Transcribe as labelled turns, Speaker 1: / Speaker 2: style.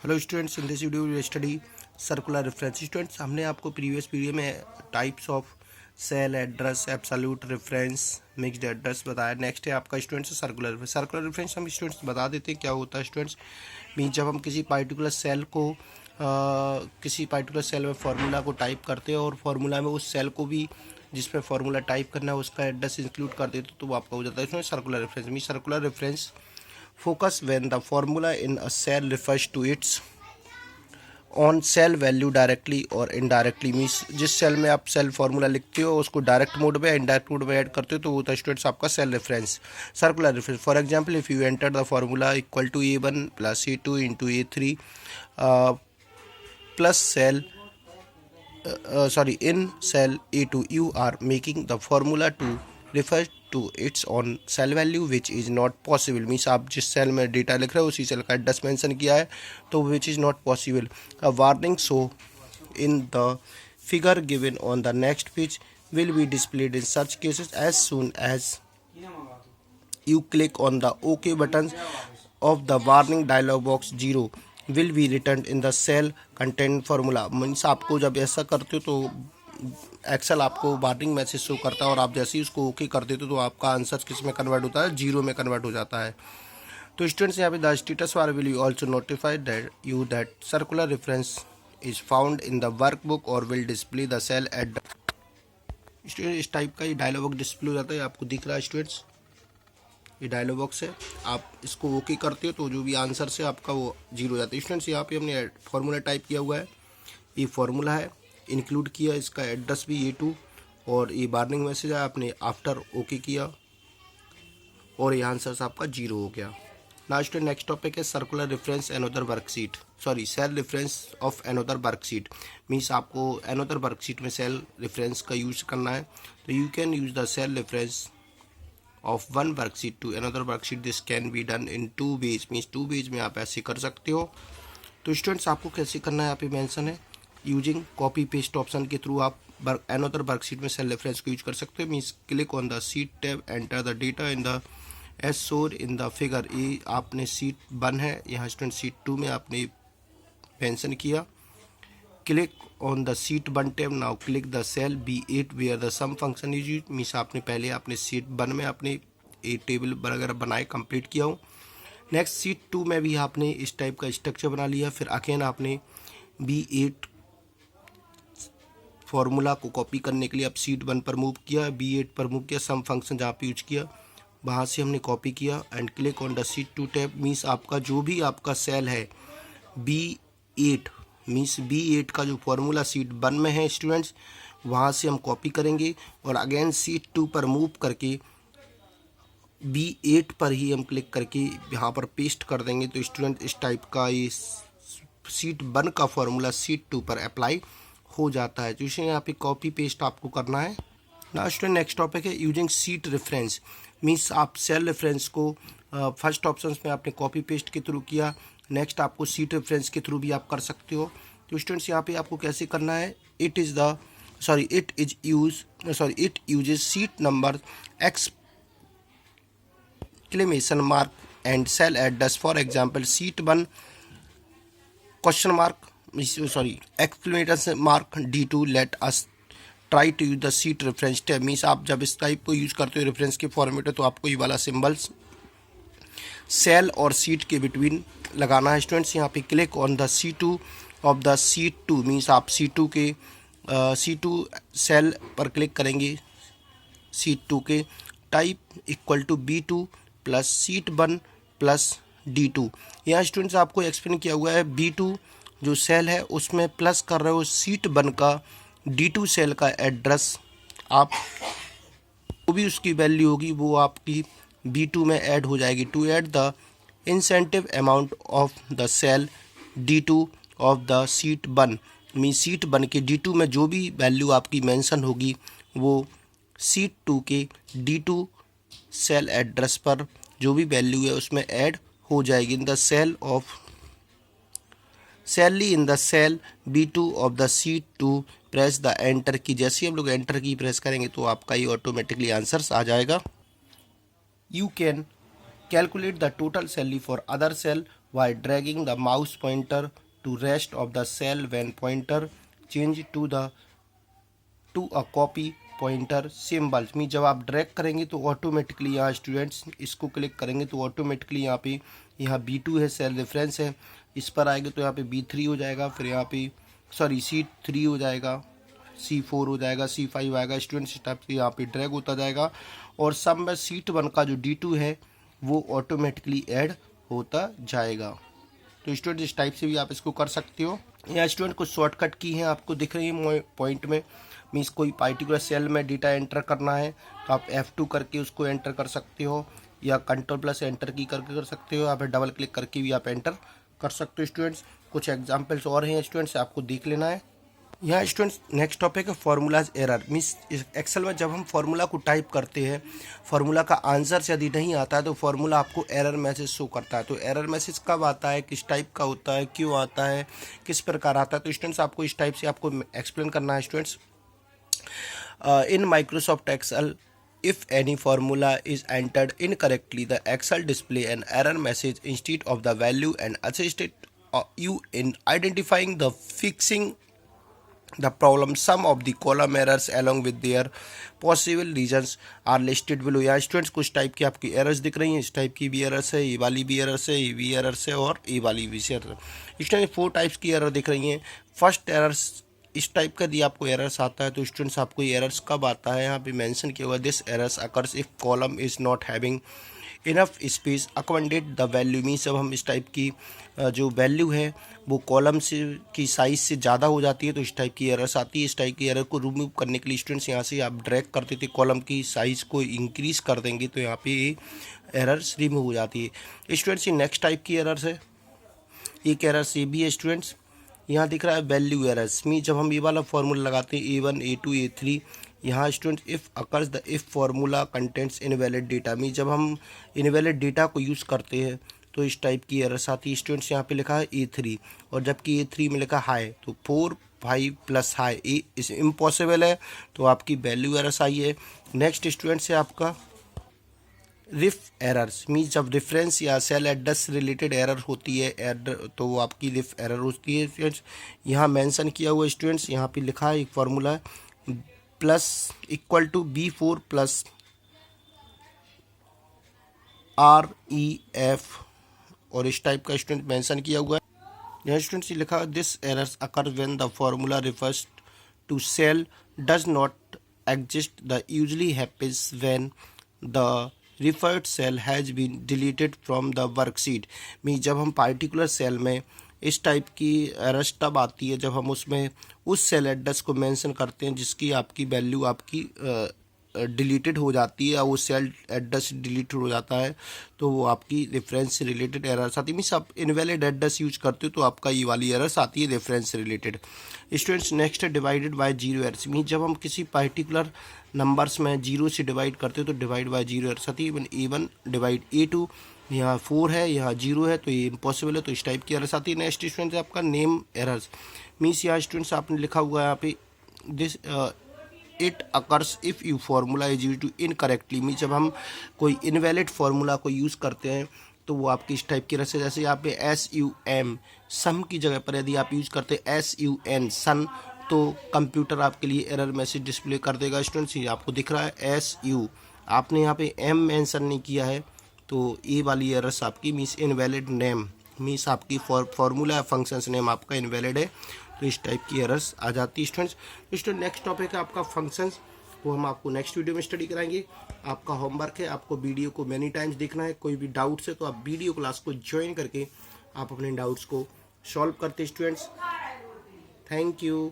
Speaker 1: Hello students, in this video we study circular reference. Students, हमने आपको previous video में types of cell address, absolute reference, mixed address बताया। Next है आपका students circular reference. Circular reference हम students बता देते हैं क्या होता है। स्टूडेंट्स मीन जब हम किसी पार्टिकुलर सेल को किसी पार्टिकुलर सेल में फार्मूला को टाइप करते हैं और फार्मूला में उस सेल को भी जिसमें फार्मूला टाइप करना है उसका एड्रेस इंक्लूड कर देते तो वो आपका हो जाता है इसमें circular reference. Mean circular reference focus when the formula in a cell refers to its on cell value directly or indirectly। Means जिस सेल में आप सेल फार्मूला लिखते हो उसको डायरेक्ट मोड में या इनडायरेक्ट मोड में ऐड करते हो तो वो होता है स्टूडेंट्स आपका cell reference, circular reference. For example, if you enter the formula equal to A1 plus A2 into A3 plus cell in cell A2 you are making the formula to refer to its on cell value which is not possible। Means आप जिस cell में data लिख रहे हो उसी cell का address mention किया है तो which is not possible। a warning show in the figure given on the next page will be displayed in such cases as soon as you click on the OK button of the warning dialog box 0 will be returned in the cell content formula। Means आपको जब ऐसा करते हो तो Excel आपको warning message show करता है और आप जैसे ही उसको ओके कर देते हो तो आपका आंसर किस में कन्वर्ट होता है, 0 में कन्वर्ट हो जाता है। तो स्टूडेंट्स यहाँ पे the status bar will you also notify that circular reference is found in the workbook और will display the cell at. Student इस टाइप का ये डायलॉग डिस्प्ले हो जाता है, आपको दिख रहा है स्टूडेंट्स, ये डायलॉग बॉक्स है। आप इसको ओके करते हो तो जो भी आंसर से आपका वो 0 हो जाता है। स्टूडेंट्स यहाँ पे हमने फार्मूला टाइप किया हुआ है, ये फार्मूला है, इंक्लूड किया, इसका एड्रेस भी A2 और ये वार्निंग मैसेज है, आपने आफ्टर ओके किया और ये आंसर आपका 0 हो गया। नाउ स्टूडेंट नेक्स्ट टॉपिक है circular reference another worksheet, sorry cell reference of another worksheet. Means आपको एनोदर वर्कशीट में सेल रेफरेंस का यूज करना है तो you can use the cell reference of one worksheet to another worksheet। this can be done in 2 ways। Means 2 ways में आप ऐसे कर सकते हो। तो स्टूडेंट्स आपको कैसे करना है यहाँ पे मेंशन है, यूजिंग कॉपी पेस्ट ऑप्शन के थ्रू आप अनदर वर्कशीट में सेल रेफरेंस को यूज कर सकते हो। Means click on the sheet tab, enter the data in the as shown in the figure. ये आपने सीट 1 है, यहाँ स्टूडेंट सीट 2 में आपने मेंशन किया। Click on the sheet 1 tab, now click the cell B8 where the sum function is used. Means आपने पहले आपने सीट 1 में आपने ए टेबल वगैरह बनाए कंप्लीट किया हो। नेक्स्ट सीट 2 में भी आपने इस टाइप का स्ट्रक्चर बना लिया, फिर अगेन आपने B8 फार्मूला को कॉपी करने के लिए आप सीट 1 पर मूव किया, B8 पर मूव किया, सम फंक्शन जहाँ पे यूज किया वहाँ से हमने कॉपी किया and click on the sheet 2 tab. Means आपका जो भी आपका सेल है B8 मीन्स B8 का जो फार्मूला सीट 1 में है स्टूडेंट्स वहाँ से हम कॉपी करेंगे और अगेन सीट 2 पर मूव करके B8 पर ही हम क्लिक करके यहाँ पर पेस्ट कर देंगे। तो स्टूडेंट इस टाइप का ये सीट 1 का फार्मूला सीट 2 पर अप्लाई हो जाता है। तो इसे यहाँ पे कॉपी पेस्ट आपको करना है। ना स्टूडेंट नेक्स्ट टॉपिक है यूजिंग सीट रेफरेंस। मीन्स आप सेल रेफरेंस को फर्स्ट ऑप्शन में आपने कॉपी पेस्ट के थ्रू किया, नेक्स्ट आपको सीट रेफरेंस के थ्रू भी आप कर सकते हो। तो स्टूडेंट्स यहाँ पे आपको कैसे करना है, it uses sheet number exclamation mark and cell address. For example sheet 1 question mark exclamation mark D2 let us try to use the sheet reference tab. Means आप जब इस टाइप को यूज करते हो रेफरेंस के फॉर्मेट है तो आपको ये वाला सिंबल्स सेल और सीट के बिटवीन लगाना है। स्टूडेंट्स यहाँ पे click on the C2 of the sheet 2 means आप C2 के C2 सेल पर क्लिक करेंगे, सीट 2 के type equal to B2 plus sheet 1 plus D2। यहाँ स्टूडेंट्स आपको एक्सप्लेन किया हुआ है B2 जो सेल है उसमें प्लस कर रहे हो सीट 1 का D2 सेल का एड्रेस, आप जो भी उसकी वैल्यू होगी वो आपकी B2 में ऐड हो जाएगी। To add the incentive amount of the cell D2 of the sheet 1 mean sheet 1 के D2 में जो भी वैल्यू आपकी मेंशन होगी वो सीट 2 के D2 सेल एड्रेस पर जो भी वैल्यू है उसमें ऐड हो जाएगी। In the cell in the cell B2 of the sheet 2 press the enter key. जैसे ही हम लोग एंटर की प्रेस करेंगे तो आपका ये ऑटोमेटिकली आंसर्स आ जाएगा। You can Calculate the total salary for other cell by dragging the mouse pointer to rest of the cell when pointer change to a copy pointer symbols में जब आप drag करेंगे तो ऑटोमेटिकली यहाँ students इसको click करेंगे तो automatically यहाँ पे यहाँ B2 है, सेल रेफरेंस है, इस पर आएगा तो यहाँ पे B3 हो जाएगा, फिर यहाँ पे सॉरी C3 हो जाएगा, C4 हो जाएगा, C5 आएगा। स्टूडेंट्स इस टाइप से यहाँ पे ड्रैग होता जाएगा और सब में सीट 1 का जो D2 है वो ऑटोमेटिकली ऐड होता जाएगा। तो स्टूडेंट इस टाइप से भी आप इसको कर सकते हो। यहाँ स्टूडेंट कुछ शॉर्टकट की हैं आपको दिख रही है पॉइंट में, मीन्स कोई पार्टिकुलर सेल में डेटा एंटर करना है तो आप F2 करके उसको एंटर कर सकते हो, या कंट्रोल+ एंटर की करके कर सकते हो, या फिर डबल क्लिक करके भी आप एंटर कर सकते हो। स्टूडेंट्स कुछ एग्जांपल्स और हैं स्टूडेंट्स, आपको देख लेना है। यहाँ स्टूडेंट्स नेक्स्ट टॉपिक है फार्मूलाज एरर। मीन्स एक्सेल में जब हम फार्मूला को टाइप करते हैं, फार्मूला का आंसर यदि नहीं आता है तो फार्मूला आपको एरर मैसेज शो करता है। तो एरर मैसेज कब आता है, किस टाइप का होता है, क्यों आता है, किस प्रकार आता है, तो स्टूडेंट्स आपको इस टाइप से आपको एक्सप्लेन करना है। Students in Microsoft Excel, if any formula is entered incorrectly, the Excel display an error message instead of the value and assisted you in identifying the fixing the problem. Some of the column errors along with their possible reasons are listed below। यहाँ students कुछ type की आपकी errors दिख रही हैं, इस type की भी एरर्स है, ये वाली भी एरर्स है, ये भी एरर्स है और ये वाली भी एरर। स्टूडेंट्स 4 टाइप्स की एरर दिख रही हैं। फर्स्ट एरर्स इस टाइप का यदि आपको एरर्स आता है तो स्टूडेंट्स आपको ये एरर्स कब आता है, यहाँ पे मेंशन किया हुआ है, this errors occurs if column is not having enough space accommodate the value. Means जब हम इस टाइप की जो वैल्यू है वो कॉलम से की साइज़ से ज़्यादा हो जाती है तो इस टाइप की एरर्स आती है। इस टाइप की एरर को रिमूव करने के लिए स्टूडेंट्स यहाँ से आप ड्रैग करते थे, कॉलम की साइज़ को इंक्रीज़ कर देंगे तो यहाँ पे एरर्स रिमूव हो जाती है। स्टूडेंट्स ये नेक्स्ट टाइप की एरर्स है, एक एरर्स ये भी है स्टूडेंट्स, यहाँ दिख रहा है वैल्यू एरर्स। मीन जब हम ये वाला फार्मूला लगाते हैं A1 A2 A3, यहाँ student if occurs the if formula contents invalid data. Mean जब हम इनवैलिड डेटा को यूज़ करते हैं तो इस टाइप की एरर्स आती है। स्टूडेंट्स यहाँ पे लिखा है A3 और जबकि A3 में लिखा हाई, तो 4 5 प्लस हाई ए इस इम्पॉसिबल है, तो आपकी वैल्यू एरर्स आई है। नेक्स्ट स्टूडेंट्स है आपका रिफ एरर्स। मीन्स जब रेफरेंस या सेल एड्रेस से रिलेटेड एरर होती है तो वो आपकी रिफ एरर होती है। स्टूडेंट्स यहाँ मेंशन किया हुआ स्टूडेंट्स यहाँ पे लिखा है एक फार्मूला है plus equal to B4 plus REF और इस टाइप का स्टूडेंट मेंशन किया हुआ है। यहाँ स्टूडेंट्स लिखा this errors occur when the formula refers to cell does not exist. The usually happens when the referred cell has been deleted from the worksheet. Mean जब हम पार्टिकुलर सेल में इस type की एरर्स तब आती है जब हम उसमें उस सेल एड्रेस को मेंशन करते हैं जिसकी आपकी वैल्यू आपकी डिलीटेड हो जाती है, या वो सेल एड्रेस डिलीट हो जाता है तो वो आपकी रेफरेंस से रिलेटेड एरर्स आती है। मीन्स आप इनवैलिड एड्रेस यूज करते हो तो आपका ये वाली एरर्स आती है रेफरेंस से रिलेटेड। स्टूडेंट्स नेक्स्ट है divided by zero errors. Mean जब हम किसी पर्टिकुलर नंबर्स में जीरो से डिवाइड करते हो तो डिवाइड बाय जीरो एरर्स आती है। A1 डिवाइड A2, यहाँ 4 है यहाँ 0 है तो ये इम्पॉसिबल है तो इस टाइप की एरर्स आती है। नेक्स्ट स्टूडेंट है आपका नेम एरर्स। मीन्स यहाँ स्टूडेंट्स आपने लिखा हुआ है यहाँ पे this it occurs if you formula is use to incorrectly. Mean जब हम कोई इनवैलिड फार्मूला को यूज़ करते हैं तो वो आपकी इस टाइप की एरर्स है। जैसे यहाँ पे SUM सम की जगह पर यदि आप यूज़ करते हैं SUN सन तो कंप्यूटर आपके लिए एरर मैसेज डिस्प्ले कर देगा। स्टूडेंट्स ये आपको दिख रहा है SU, आपने यहाँ पे M मेंशन नहीं किया है तो ये वाली एरर्स आपकी मीन्स इनवैलिड नेम, मीन्स आपकी फार्मूला फंक्शंस नेम आपका इनवैलिड है तो इस टाइप की एरर्स आ जाती है। स्टूडेंट नेक्स्ट टॉपिक है आपका फंक्शंस, वो हम आपको नेक्स्ट वीडियो में स्टडी कराएंगे। आपका होमवर्क है, आपको वीडियो को मैनी टाइम्स देखना है। कोई भी डाउट्स है तो आप वीडियो क्लास को ज्वाइन करके आप अपने डाउट्स को सॉल्व करते स्टूडेंट्स। Thank you.